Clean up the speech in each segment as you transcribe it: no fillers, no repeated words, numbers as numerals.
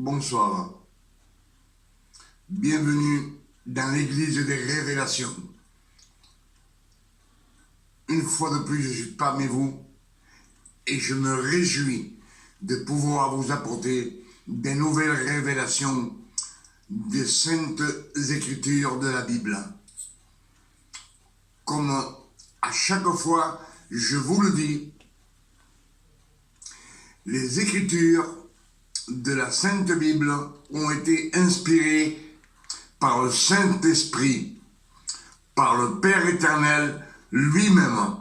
Bonsoir, bienvenue dans l'église des révélations. Une fois de plus, je suis parmi vous et je me réjouis de pouvoir vous apporter des nouvelles révélations des saintes écritures de la Bible. Comme à chaque fois, je vous le dis, les écritures de la Sainte Bible ont été inspirées par le Saint-Esprit, par le Père éternel lui-même.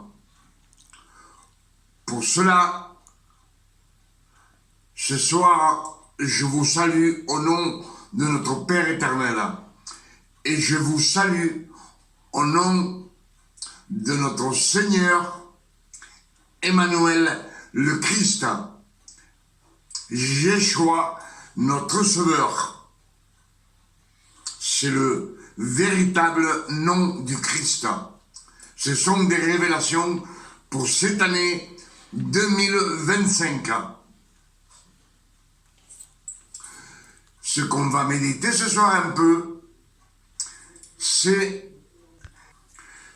Pour cela, ce soir, je vous salue au nom de notre Père éternel et je vous salue au nom de notre Seigneur Emmanuel le Christ, Yeshua, notre Sauveur. C'est le véritable nom du Christ. Ce sont des révélations pour cette année 2025. Ce qu'on va méditer ce soir un peu, c'est...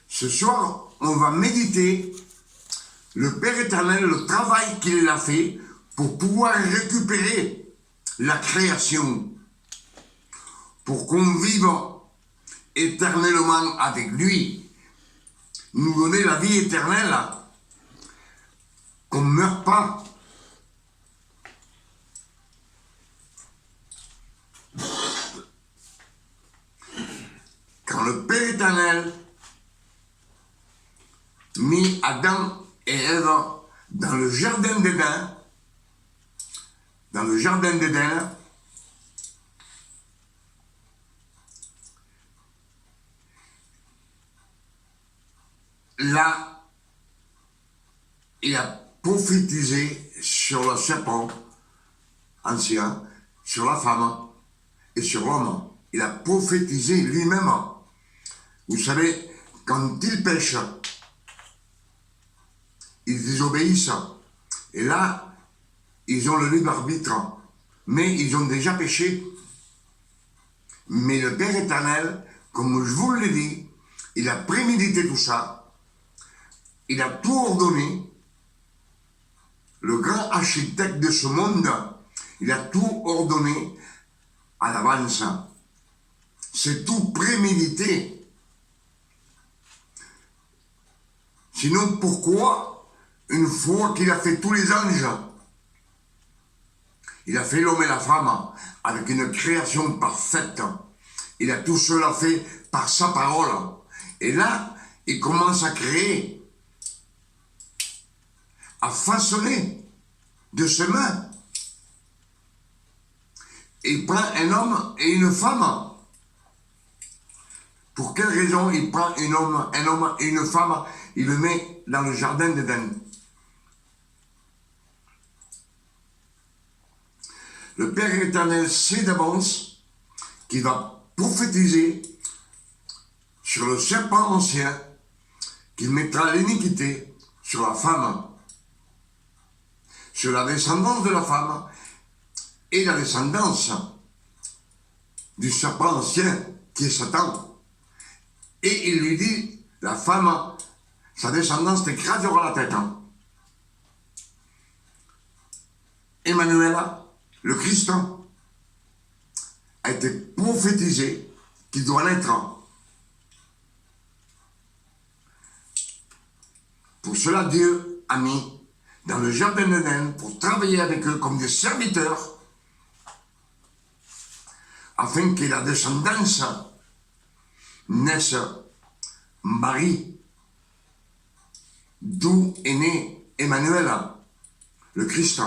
Ce soir, on va méditer le Père éternel, le travail qu'il a fait pour pouvoir récupérer la création, pour qu'on vive éternellement avec lui, nous donner la vie éternelle, qu'on ne meure pas. Quand le Père éternel mit Adam et Ève dans le jardin d'Éden, là, il a prophétisé sur le serpent ancien, sur la femme et sur l'homme. Il a prophétisé lui-même. Vous savez, quand ils pêchent, ils désobéissent. Et là, ils ont le libre arbitre. Mais ils ont déjà péché. Mais le Père éternel, comme je vous l'ai dit, il a prémédité tout ça. Il a tout ordonné. Le grand architecte de ce monde, il a tout ordonné à l'avance. C'est tout prémédité. Sinon, pourquoi, une fois qu'il a fait tous les anges, il a fait l'homme et la femme avec une création parfaite, il a tout cela fait par sa parole. Et là, il commence à créer, à façonner de ses mains. Il prend un homme et une femme. Pour quelle raison il prend un homme et une femme, il le met dans le jardin d'Éden? Le Père éternel sait d'avance qu'il va prophétiser sur le serpent ancien, qu'il mettra l'iniquité sur la femme, sur la descendance de la femme et la descendance du serpent ancien qui est Satan. Et il lui dit, la femme, sa descendance t'écrasera la tête. Emmanuel, le Christ, a été prophétisé qu'il doit naître. Pour cela, Dieu a mis dans le jardin d'Éden pour travailler avec eux comme des serviteurs, afin que la descendance naisse Marie, d'où est né Emmanuel, le Christ,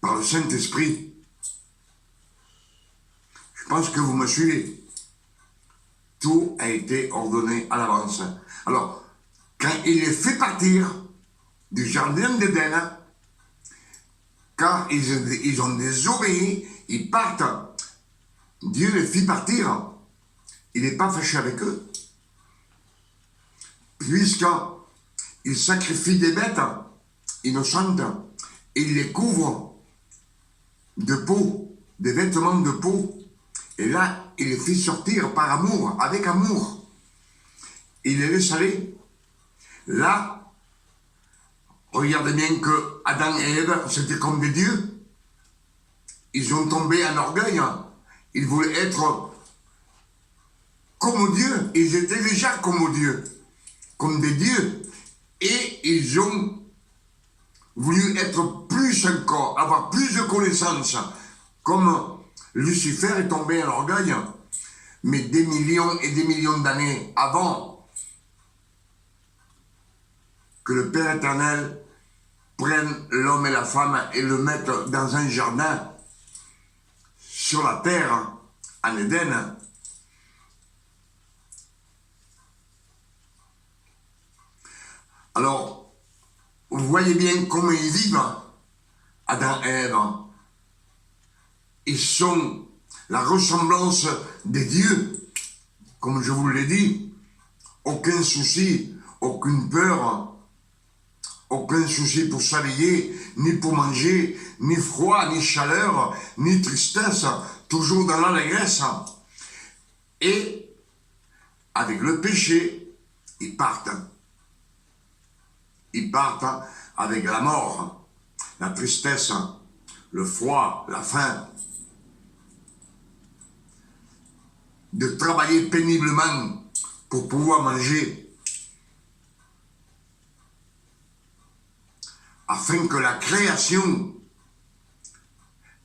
par le Saint-Esprit. Je pense que vous me suivez. Tout a été ordonné à l'avance. Alors, quand il les fait partir du jardin d'Éden, car ils ont désobéi, ils partent. Dieu les fit partir. Il n'est pas fâché avec eux. Puisqu'il sacrifie des bêtes innocentes, et il les couvre de peau, des vêtements de peau. Et là, il les fait sortir par amour, avec amour. Il les laisse aller. Là, regardez bien que Adam et Ève, c'était comme des dieux. Ils ont tombé en orgueil. Ils voulaient être comme Dieu. Ils étaient déjà comme Dieu, comme des dieux. Et ils ont voulu être plus encore, avoir plus de connaissances. Comme Lucifer est tombé en orgueil, mais des millions et des millions d'années avant que le Père éternel prenne l'homme et la femme et le mette dans un jardin sur la terre, en Éden. Alors, vous voyez bien comment ils vivent, Adam et Ève. Ils sont la ressemblance des dieux, comme je vous l'ai dit. Aucun souci, aucune peur, aucun souci pour s'habiller, ni pour manger, ni froid, ni chaleur, ni tristesse, toujours dans l'allégresse. Et avec le péché, ils partent. Ils partent avec la mort, la tristesse, le froid, la faim. De travailler péniblement pour pouvoir manger, afin que la création,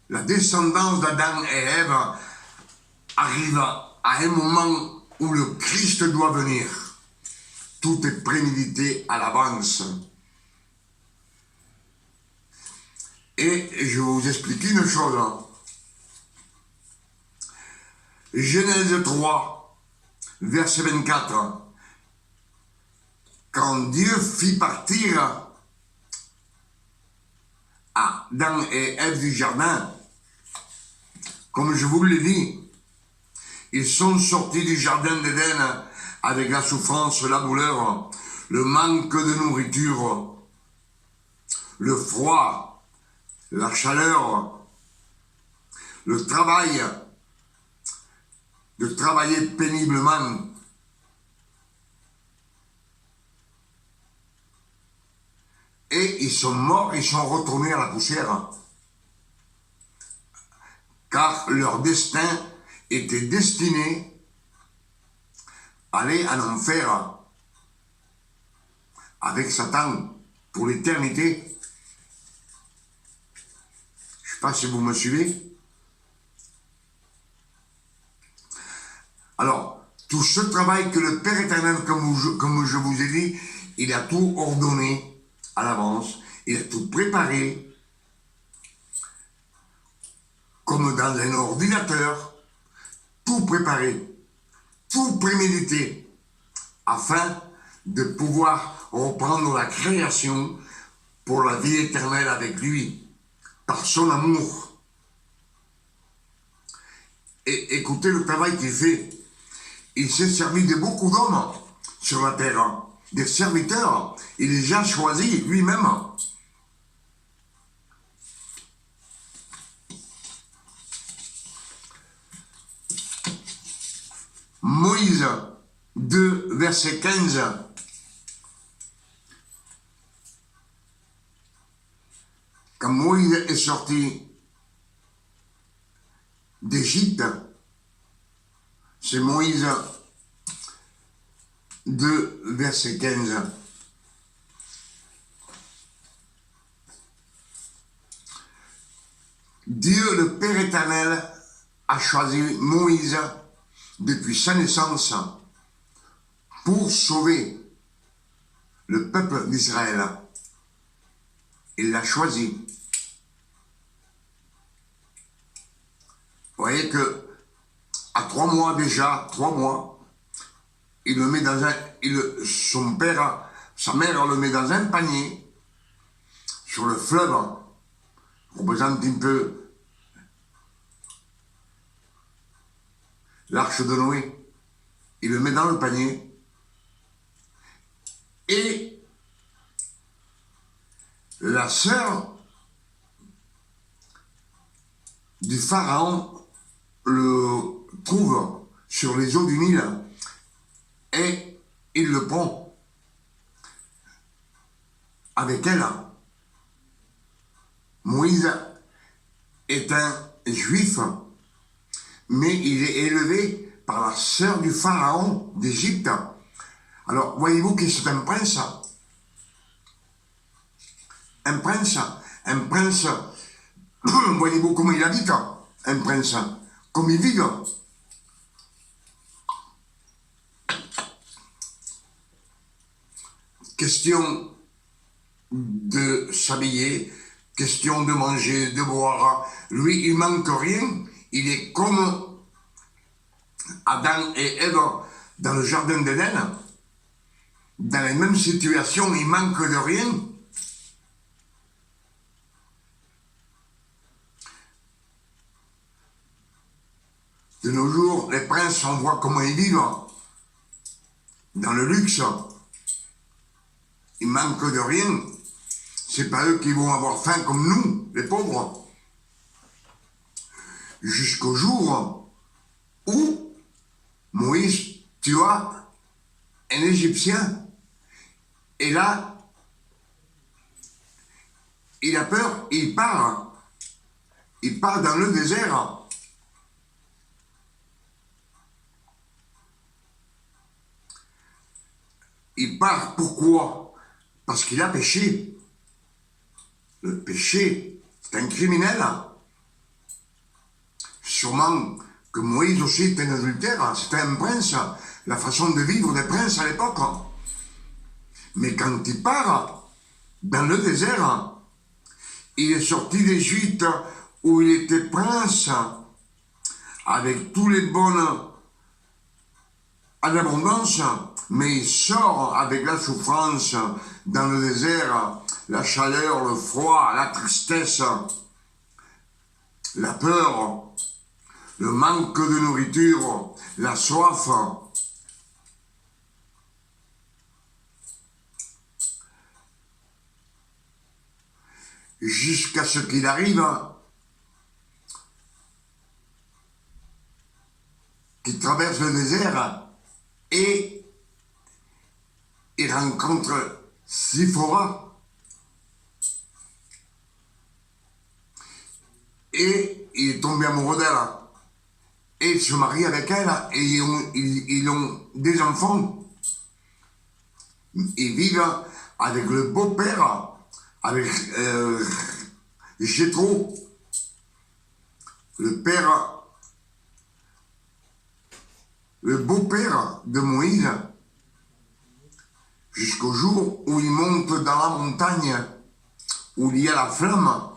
la descendance d'Adam et Ève arrive à un moment où le Christ doit venir. Tout est prémédité à l'avance. Et je vais vous expliquer une chose. Genèse 3, verset 24. Quand Dieu fit partir Adam et Ève du jardin, comme je vous l'ai dit, ils sont sortis du jardin d'Éden avec la souffrance, la douleur, le manque de nourriture, le froid, la chaleur, le travail, de travailler péniblement. Et ils sont morts, ils sont retournés à la poussière. Car leur destin était destiné à aller en enfer avec Satan pour l'éternité. Je ne sais pas si vous me suivez. Alors, tout ce travail que le Père éternel, comme je vous ai dit, il a tout ordonné à l'avance, il a tout préparé, comme dans un ordinateur, tout préparé, tout prémédité, afin de pouvoir reprendre la création pour la vie éternelle avec lui, par son amour. Et écoutez le travail qu'il fait. Il s'est servi de beaucoup d'hommes sur la terre, des serviteurs. Il les a choisis lui-même. Moïse 2, verset 15. Quand Moïse est sorti d'Égypte, c'est Moïse 2, verset 15. Dieu, le Père éternel, a choisi Moïse depuis sa naissance pour sauver le peuple d'Israël. Il l'a choisi. Vous voyez que à 3 mois déjà, 3 mois, il le met dans un, son père, sa mère le met dans un panier sur le fleuve, représente un peu l'arche de Noé. Il le met dans le panier et la sœur du pharaon le trouve sur les eaux du Nil et il le prend avec elle. Moïse est un juif, mais il est élevé par la sœur du pharaon d'Égypte. Alors, voyez-vous que c'est un prince. Un prince, voyez-vous comment il habite, un prince, comme il vit. Question de s'habiller, question de manger, de boire. Lui, il manque rien. Il est comme Adam et Ève dans le jardin d'Éden. Dans les mêmes situations, il manque de rien. De nos jours, les princes, on voit comment ils vivent. Dans le luxe. Ils manquent de rien. C'est pas eux qui vont avoir faim comme nous, les pauvres. Jusqu'au jour où Moïse tua un Égyptien. Et là, il a peur, il part. Il part dans le désert. Il part pourquoi? Parce qu'il a péché. Le péché, c'est un criminel. Sûrement que Moïse aussi était un adultère, c'était un prince, la façon de vivre des princes à l'époque. Mais quand il part dans le désert, il est sorti d'Égypte où il était prince, avec tous les bonnes en abondance, mais il sort avec la souffrance dans le désert, la chaleur, le froid, la tristesse, la peur, le manque de nourriture, la soif. Jusqu'à ce qu'il arrive, qu'il traverse le désert et il rencontre Siphora et il est tombé amoureux d'elle et il se marie avec elle et ils ont des enfants. Ils vivent avec le beau-père, avec Jéthro, le père, le beau-père de Moïse, jusqu'au jour où il monte dans la montagne, où il y a la flamme,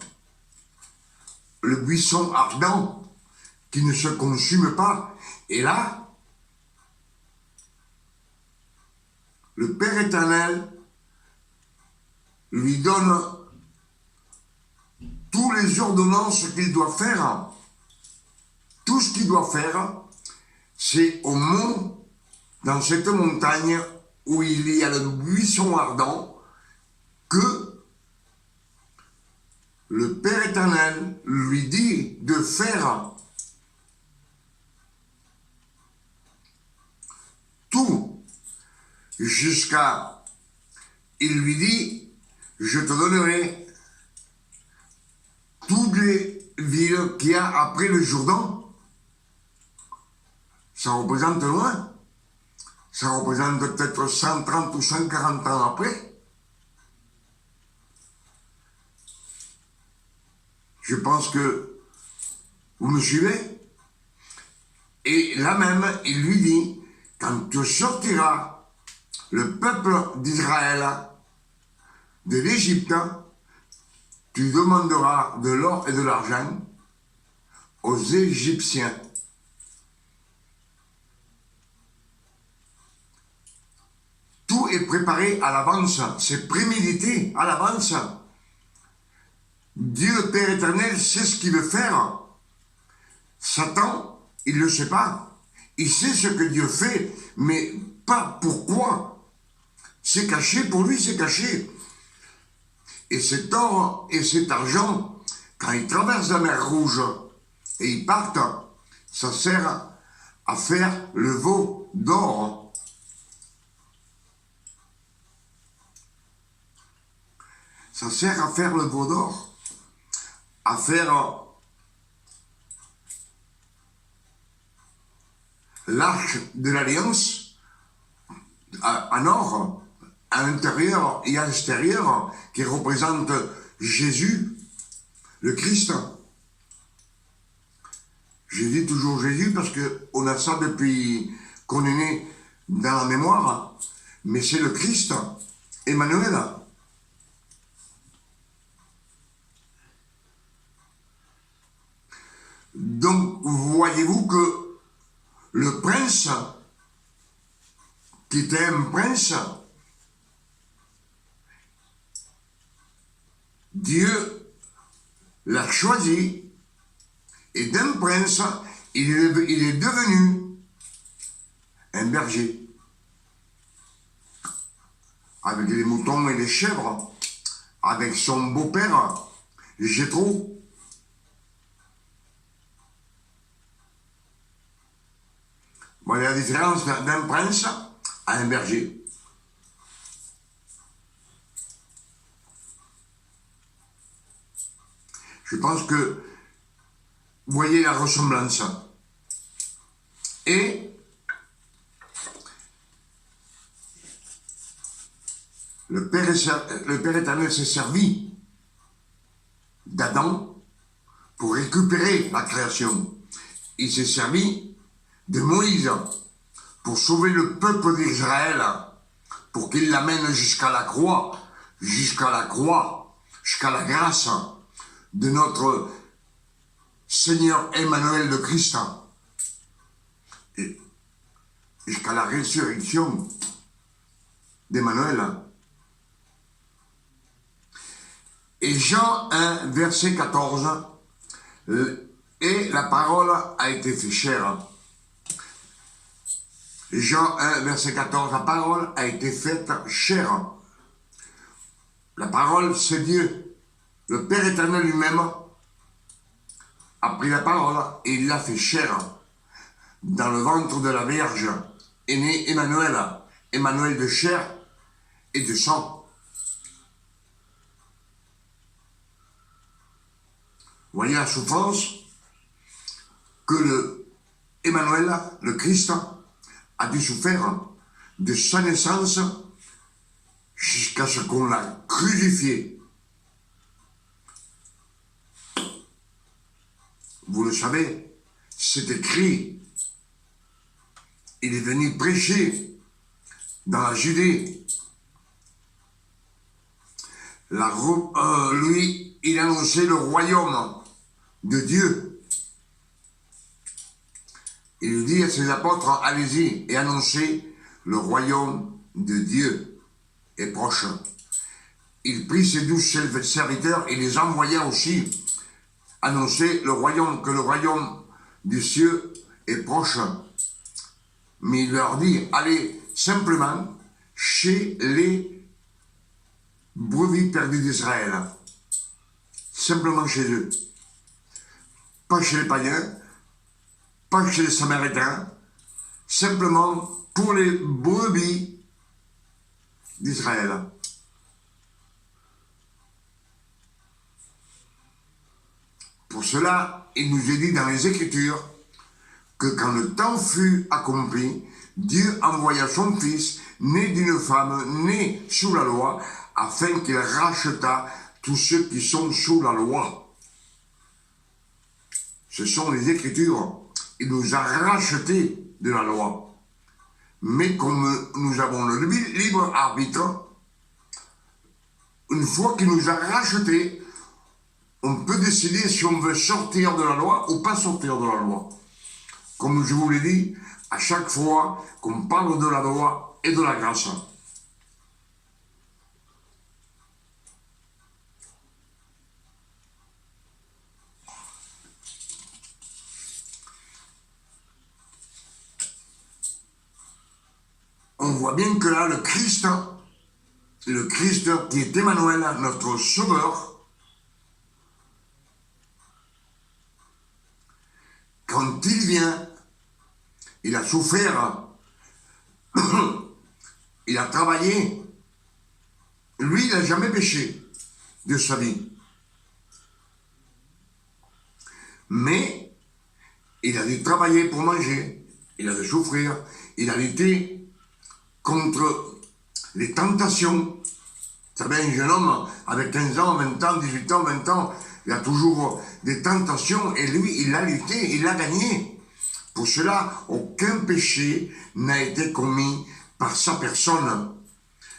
le buisson ardent qui ne se consume pas. Et là, le Père éternel lui donne tous les ordonnances qu'il doit faire. Tout ce qu'il doit faire, c'est au mont, dans cette montagne où il y a le buisson ardent, que le Père éternel lui dit de faire tout, jusqu'à, il lui dit, je te donnerai toutes les villes qu'il y a après le Jourdain. Ça représente loin. Ça représente peut-être 130 ou 140 ans après. Je pense que vous me suivez. Et là même, il lui dit, quand tu sortiras le peuple d'Israël de l'Égypte, tu demanderas de l'or et de l'argent aux Égyptiens. Tout est préparé à l'avance, c'est prémédité à l'avance. Dieu le Père éternel sait ce qu'il veut faire. Satan, il ne le sait pas. Il sait ce que Dieu fait, mais pas pourquoi. C'est caché, pour lui c'est caché. Et cet or et cet argent, quand il traverse la mer Rouge, et ils partent, ça sert à faire le veau d'or. Ça sert à faire le veau d'or, à faire l'arche de l'alliance en or, à l'intérieur et à l'extérieur, qui représente Jésus, le Christ. Je dis toujours Jésus parce qu'on a ça depuis qu'on est né dans la mémoire, mais c'est le Christ, Emmanuel. Donc, voyez-vous que le prince, qui était un prince, Dieu l'a choisi, et d'un prince, il est devenu un berger, avec les moutons et les chèvres, avec son beau-père, Jéthro. Voilà la différence d'un prince à un berger. Je pense que vous voyez la ressemblance. Et le Père éternel s'est servi d'Adam pour récupérer la création. Il s'est servi de Moïse pour sauver le peuple d'Israël, pour qu'il l'amène jusqu'à la croix, jusqu'à la grâce de notre Seigneur Emmanuel le Christ, et jusqu'à la résurrection d'Emmanuel. Et Jean 1, verset 14, et la parole a été fait chair. Jean 1, verset 14, la parole a été faite chair. La parole, c'est Dieu. Le Père éternel lui-même a pris la parole et il l'a fait chair. Dans le ventre de la Vierge est né Emmanuel, Emmanuel de chair et de sang. Voyez la souffrance que le Emmanuel, le Christ, a dû souffrir de sa naissance jusqu'à ce qu'on l'a crucifié. Vous le savez, c'est écrit. Il est venu prêcher dans la Judée. Lui, il annonçait le royaume de Dieu. Il dit à ses apôtres, allez-y et annoncez le royaume de Dieu est proche. Il prit ses 12 serviteurs et les envoya aussi annoncer que le royaume des cieux est proche. Mais il leur dit, allez simplement chez les brebis perdues d'Israël. Simplement chez eux. Pas chez les païens, pas chez les Samaritains, simplement pour les brebis d'Israël. Pour cela, il nous est dit dans les Écritures que quand le temps fut accompli, Dieu envoya son Fils, né d'une femme, né sous la loi, afin qu'il rachetât tous ceux qui sont sous la loi. Ce sont les Écritures. Il nous a rachetés de la loi. Mais comme nous avons le libre arbitre, une fois qu'il nous a rachetés, on peut décider si on veut sortir de la loi ou pas sortir de la loi. Comme je vous l'ai dit, à chaque fois qu'on parle de la loi et de la grâce. On voit bien que là, le Christ qui est Emmanuel, notre Sauveur, quand il vient, il a souffert, il a travaillé. Lui, il n'a jamais péché de sa vie. Mais il a dû travailler pour manger, il a dû souffrir, il a lutté contre les tentations. Vous savez, un jeune homme avec 15 ans, 20 ans, 18 ans, 20 ans, il a toujours des tentations et lui, il a lutté, il a gagné. Pour cela, aucun péché n'a été commis par sa personne.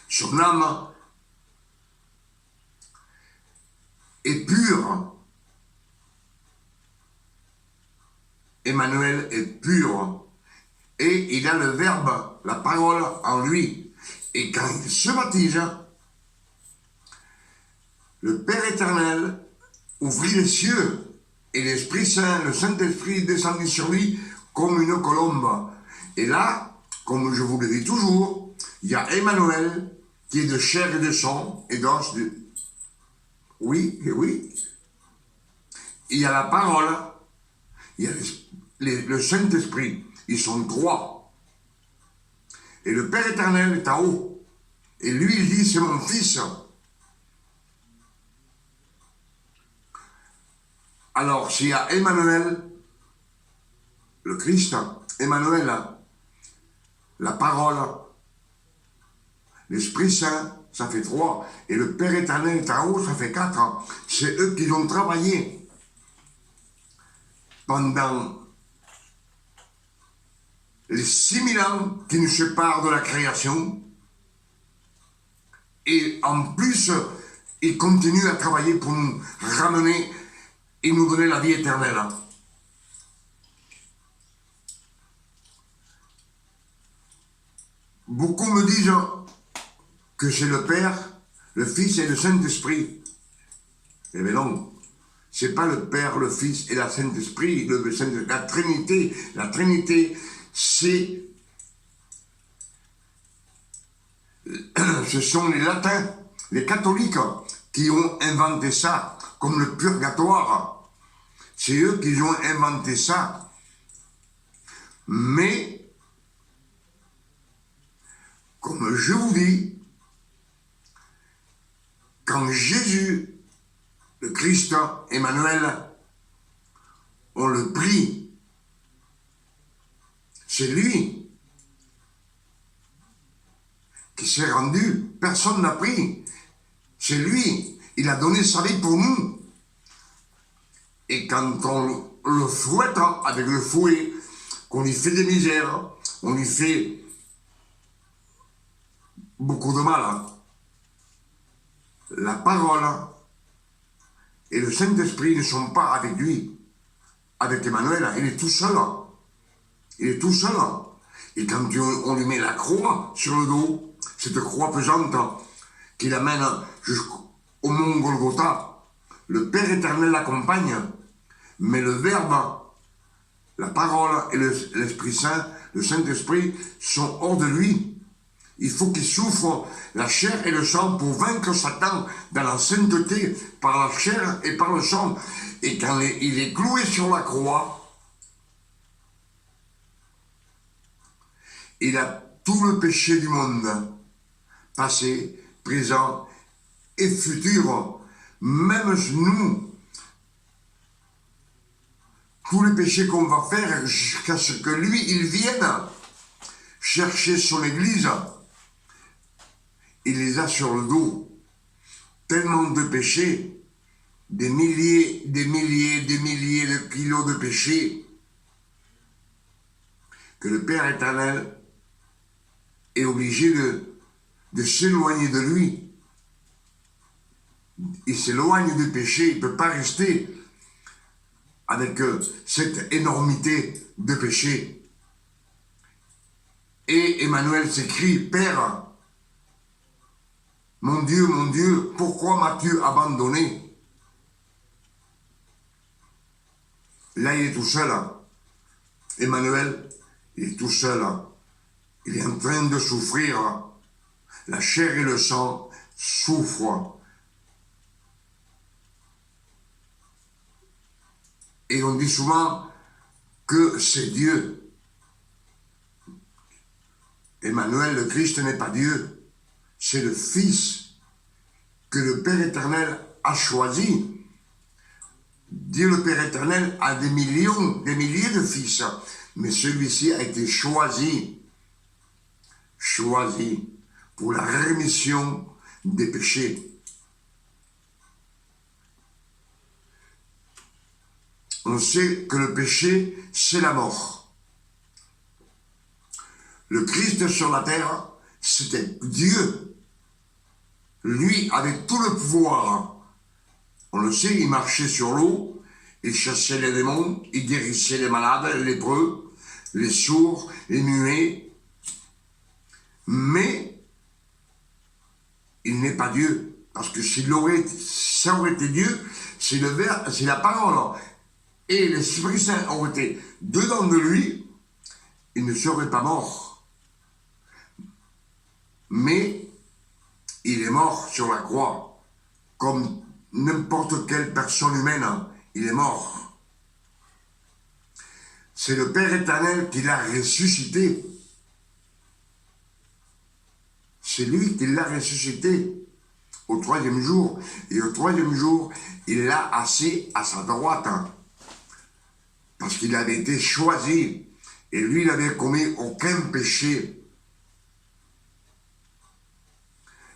Son âme est pure. Emmanuel est pur. Et il a le Verbe, la parole en lui. Et quand il se baptise, le Père éternel ouvrit les cieux et l'Esprit Saint, le Saint-Esprit descendit sur lui comme une colombe. Et là, comme je vous le dis toujours, il y a Emmanuel qui est de chair et de sang et d'os. Oui, et oui. Il y a la parole, il y a le Saint-Esprit. Ils sont trois. Et le Père éternel est en haut. Et lui, il dit, c'est mon fils. Alors, s'il y a Emmanuel, le Christ, Emmanuel, la parole, l'Esprit Saint, ça fait 3. Et le Père éternel est en haut, ça fait 4. C'est eux qui ont travaillé pendant les 6000 ans qui nous séparent de la création. Et en plus, ils continuent à travailler pour nous ramener et nous donner la vie éternelle. Beaucoup me disent que c'est le Père, le Fils et le Saint-Esprit. Eh bien non, c'est pas le Père, le Fils et le Saint-Esprit, la Trinité. La Trinité, ce sont les latins, les catholiques qui ont inventé ça, comme le purgatoire. C'est eux qui ont inventé ça. Mais, comme je vous dis, quand Jésus, le Christ, Emmanuel, on le prie, c'est lui qui s'est rendu, personne n'a pris, c'est lui, il a donné sa vie pour nous. Et quand on le fouette avec le fouet, qu'on lui fait des misères, on lui fait beaucoup de mal. La parole et le Saint-Esprit ne sont pas avec lui, avec Emmanuel, il est tout seul. Il est tout seul. Et quand on lui met la croix sur le dos, cette croix pesante qui l'amène jusqu'au mont Golgotha, le Père éternel l'accompagne, mais le Verbe, la parole et l'Esprit Saint, le Saint-Esprit, sont hors de lui. Il faut qu'il souffre la chair et le sang pour vaincre Satan dans la sainteté par la chair et par le sang. Et quand il est cloué sur la croix, il a tout le péché du monde, passé, présent et futur. Même nous, tous les péchés qu'on va faire jusqu'à ce que lui, il vienne chercher son église, il les a sur le dos. Tellement de péchés, des milliers de kilos de péchés, que le Père éternel est obligé de s'éloigner de lui. Il s'éloigne du péché, il ne peut pas rester avec cette énormité de péché. Et Emmanuel s'écrie, Père, mon Dieu, pourquoi m'as-tu abandonné? Là, il est tout seul. Emmanuel, il est tout seul. Il est en train de souffrir. La chair et le sang souffrent. Et on dit souvent, que c'est Dieu. Emmanuel, le Christ n'est pas Dieu, c'est le Fils que le Père éternel a choisi. Dieu le Père éternel a des millions, des milliers de fils, mais celui-ci a été choisi pour la rémission des péchés. On sait que le péché, c'est la mort. Le Christ sur la terre, c'était Dieu. Lui avait tout le pouvoir. On le sait, il marchait sur l'eau, il chassait les démons, il guérissait les malades, les lépreux, les sourds, les muets. Mais il n'est pas Dieu. Parce que ça aurait été Dieu, c'est la parole. Et l'Esprit Saint aurait été dedans de lui, il ne serait pas mort. Mais il est mort sur la croix, comme n'importe quelle personne humaine, il est mort. C'est le Père éternel qui l'a ressuscité. C'est lui qui l'a ressuscité au 3e jour. Et au 3e jour, il l'a assis à sa droite. Parce qu'il avait été choisi. Et lui, il n'avait commis aucun péché.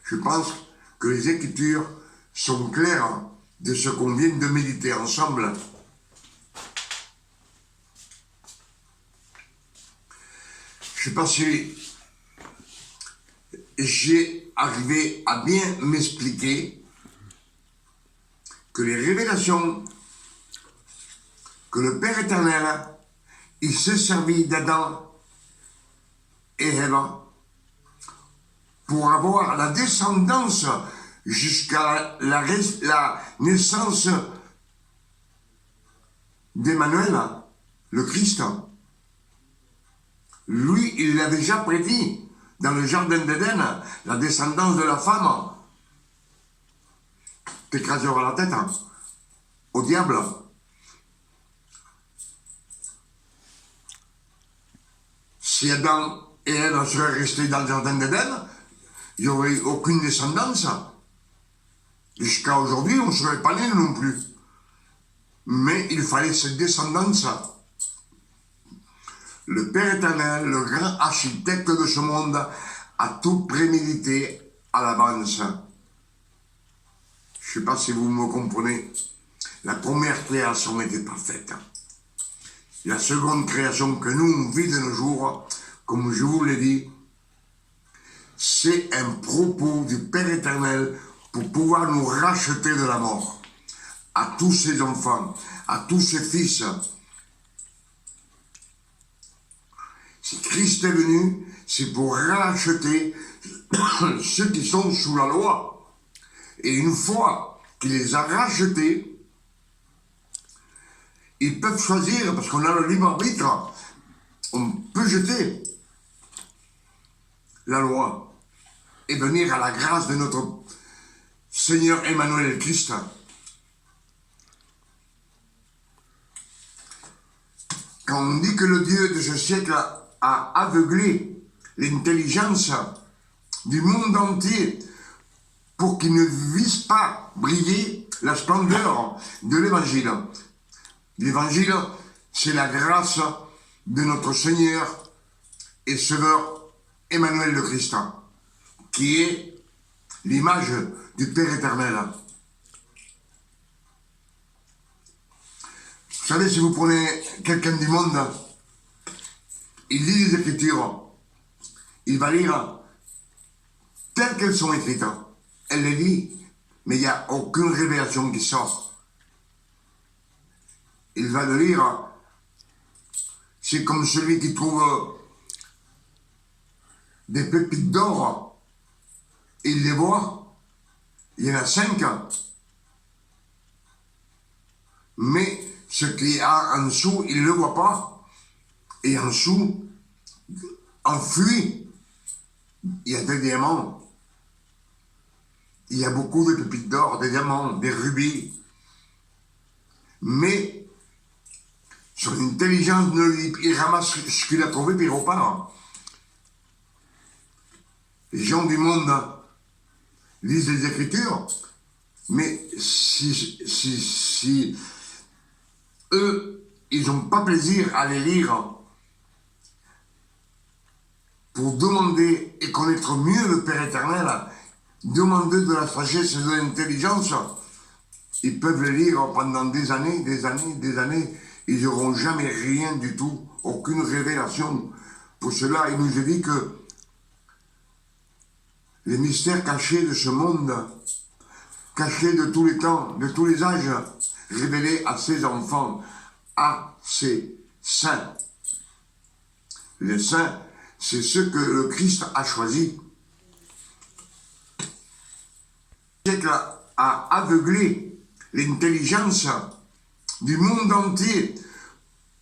Je pense que les Écritures sont claires de ce qu'on vient de méditer ensemble. Je ne sais pas si j'ai arrivé à bien m'expliquer que les révélations que le Père éternel, il s'est servi d'Adam et Ève pour avoir la descendance jusqu'à la naissance d'Emmanuel, le Christ. Lui, il l'a déjà prédit dans le jardin d'Éden, la descendance de la femme t'écrasera la tête au diable. Si Adam et Ève seraient restés dans le jardin d'Éden, il n'y aurait aucune descendance. Jusqu'à aujourd'hui, on ne serait pas nés non plus. Mais il fallait cette descendance. Le Père éternel, le grand architecte de ce monde, a tout prémédité à l'avance. Je ne sais pas si vous me comprenez. La première création était parfaite. La seconde création que nous, on vit de nos jours, comme je vous l'ai dit, c'est un propos du Père éternel pour pouvoir nous racheter de la mort. À tous ses enfants, à tous ses fils. Si Christ est venu, c'est pour racheter ceux qui sont sous la loi. Et une fois qu'il les a rachetés, ils peuvent choisir, parce qu'on a le libre arbitre, on peut jeter la loi et venir à la grâce de notre Seigneur Emmanuel Christ. Quand on dit que le Dieu de ce siècle a aveuglé l'intelligence du monde entier pour qu'il ne vise pas briller la splendeur de l'Évangile. L'Évangile, c'est la grâce de notre Seigneur et Sauveur Emmanuel le Christ, qui est l'image du Père éternel. Vous savez, si vous prenez quelqu'un du monde, il lit les Écritures, il va lire telles qu'elles sont écrites. Elle les lit, mais il n'y a aucune révélation qui sort. Il va le lire, c'est comme celui qui trouve des pépites d'or, il les voit, il y en a 5, mais ce qu'il y a en dessous, il ne le voit pas, et en dessous, enfui, il y a des diamants. Il y a beaucoup de pépites d'or, des diamants, des rubis. Mais Son intelligence ne lui... Il ramasse ce qu'il a trouvé, puis il repart. Les gens du monde lisent les Écritures, mais si eux, ils n'ont pas plaisir à les lire pour demander et connaître mieux le Père éternel, demander de la sagesse et de l'intelligence, ils peuvent le lire pendant des années, ils n'auront jamais rien du tout, aucune révélation. Pour cela, il nous est dit que les mystères cachés de ce monde, cachés de tous les temps, de tous les âges, révélés à ses enfants, à ses saints. Les saints, c'est ceux que le Christ a choisis. Le siècle a aveuglé l'intelligence du monde entier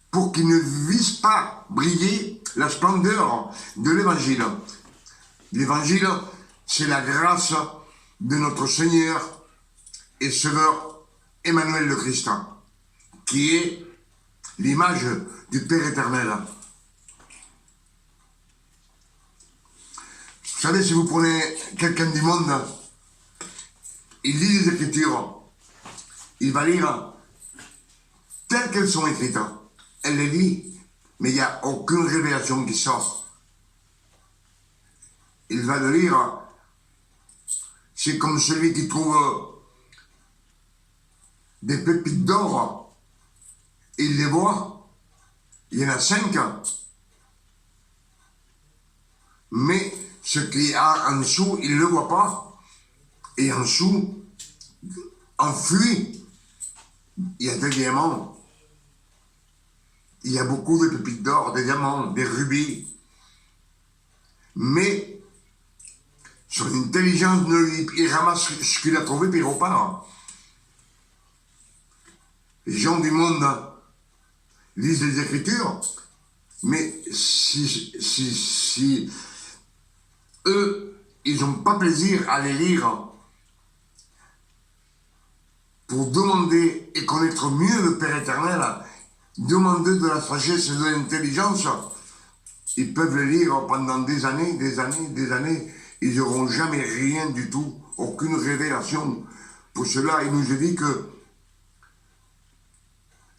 pour qu'ils ne vissent pas briller la splendeur de l'Évangile. L'Évangile, c'est la grâce de notre Seigneur et Sauveur Emmanuel le Christ, qui est l'image du Père éternel. Vous savez, si vous prenez quelqu'un du monde, il lit les Écritures, il va lire telles qu'elles sont écrites. Elle les lit, mais il n'y a aucune révélation qui sort. Il va le lire, c'est comme celui qui trouve des pépites d'or, il les voit, il y en a 5, mais ce qu'il y a en dessous, il ne le voit pas, et en dessous, enfui, il y a des diamants, il y a beaucoup de pépites d'or, des diamants, des rubis, mais son intelligence ne lui... Il ramasse ce qu'il a trouvé, puis il repart. Les gens du monde lisent les Écritures, mais si eux, ils n'ont pas plaisir à les lire pour demander et connaître mieux le Père éternel, demander de la sagesse et de l'intelligence, ils peuvent le lire pendant des années, ils n'auront jamais rien du tout, aucune révélation. Pour cela, il nous est dit que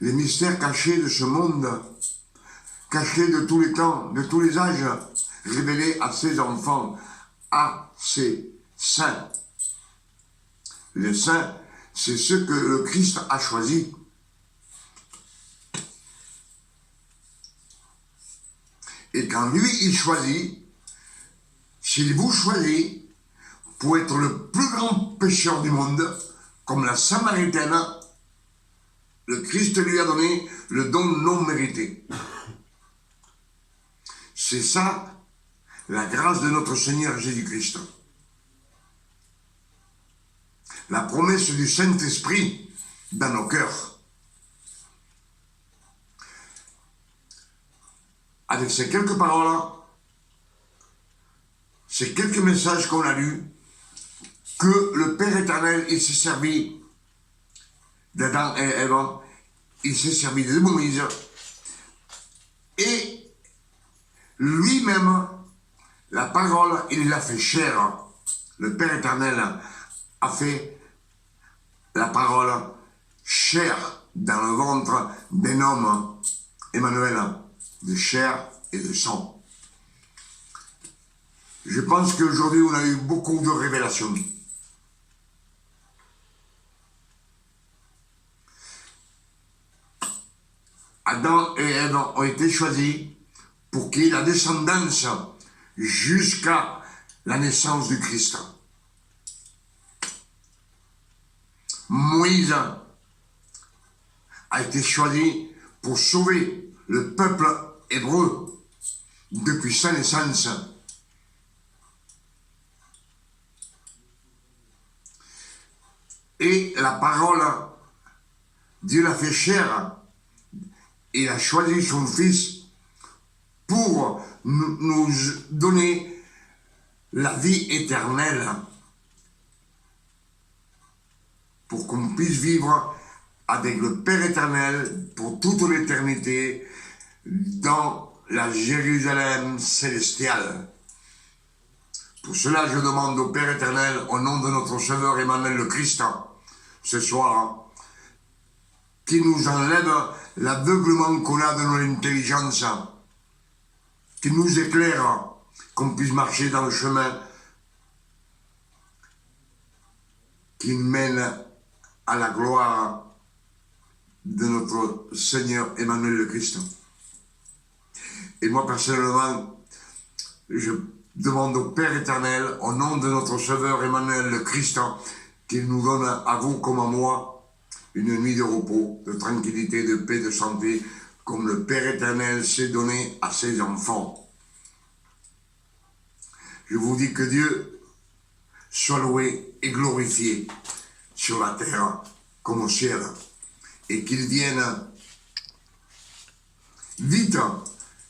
les mystères cachés de ce monde, cachés de tous les temps, de tous les âges, révélés à ses enfants, à ses saints. Les saints, c'est ceux que le Christ a choisis. Et quand lui, il choisit, s'il vous choisit pour être le plus grand pécheur du monde, comme la Samaritaine, le Christ lui a donné le don non mérité. C'est ça, la grâce de notre Seigneur Jésus-Christ. La promesse du Saint-Esprit dans nos cœurs. Avec ces quelques paroles, ces quelques messages qu'on a lus, que le Père éternel, il s'est servi d'Adam et Ève, il s'est servi de Moïse, et lui-même, la parole, il l'a fait chair. Le Père éternel a fait la parole chair dans le ventre d'un homme, Emmanuel, de chair et de sang. Je pense qu'aujourd'hui, on a eu beaucoup de révélations. Adam et Ève ont été choisis pour qu'il y ait la descendance jusqu'à la naissance du Christ. Moïse a été choisi pour sauver le peuple hébreu depuis sa naissance. Et la parole, Dieu l'a fait chair. Il a choisi son Fils pour nous donner la vie éternelle, pour qu'on puisse vivre avec le Père éternel pour toute l'éternité dans la Jérusalem célestiale. Pour cela, je demande au Père éternel, au nom de notre Sauveur Emmanuel le Christ, ce soir, qu'il nous enlève l'aveuglement qu'on a de notre intelligence, qu'il nous éclaire, qu'on puisse marcher dans le chemin qui mène à la gloire de notre Seigneur Emmanuel le Christ. Et moi, personnellement, je demande au Père éternel, au nom de notre Sauveur Emmanuel le Christ, qu'il nous donne à vous comme à moi une nuit de repos, de tranquillité, de paix, de santé, comme le Père éternel s'est donné à ses enfants. Je vous dis que Dieu soit loué et glorifié sur la terre comme au ciel, et qu'il vienne vite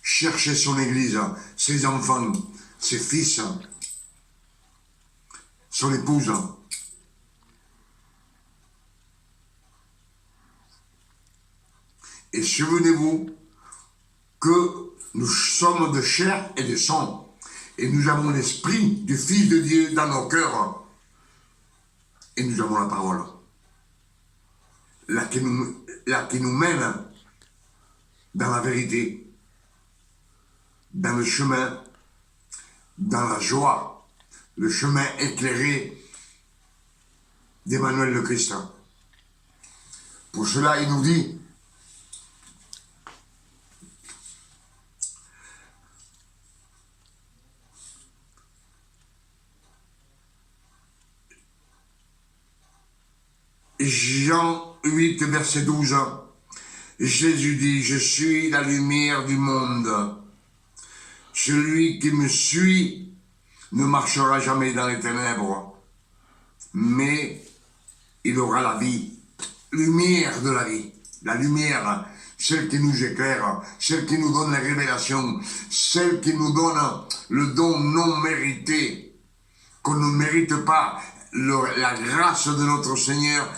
chercher son Église, ses enfants, ses fils, son épouse. Et souvenez-vous que nous sommes de chair et de sang, et nous avons l'esprit du Fils de Dieu dans nos cœurs, et nous avons la parole, là qui nous mène dans la vérité, dans le chemin, dans la joie, le chemin éclairé d'Emmanuel le Christ. Pour cela, il nous dit, Jean 8, verset 12, Jésus dit, je suis la lumière du monde. Celui qui me suit ne marchera jamais dans les ténèbres, mais il aura la vie, lumière de la vie, la lumière, celle qui nous éclaire, celle qui nous donne la révélation, celle qui nous donne le don non mérité, qu'on ne mérite pas, la grâce de notre Seigneur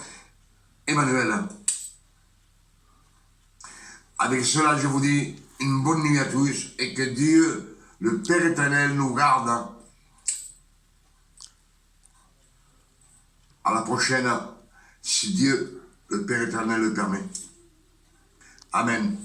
Emmanuel. Avec cela, je vous dis une bonne nuit à tous et que Dieu, le Père éternel, nous garde. À la prochaine, si Dieu, le Père éternel, le permet. Amen.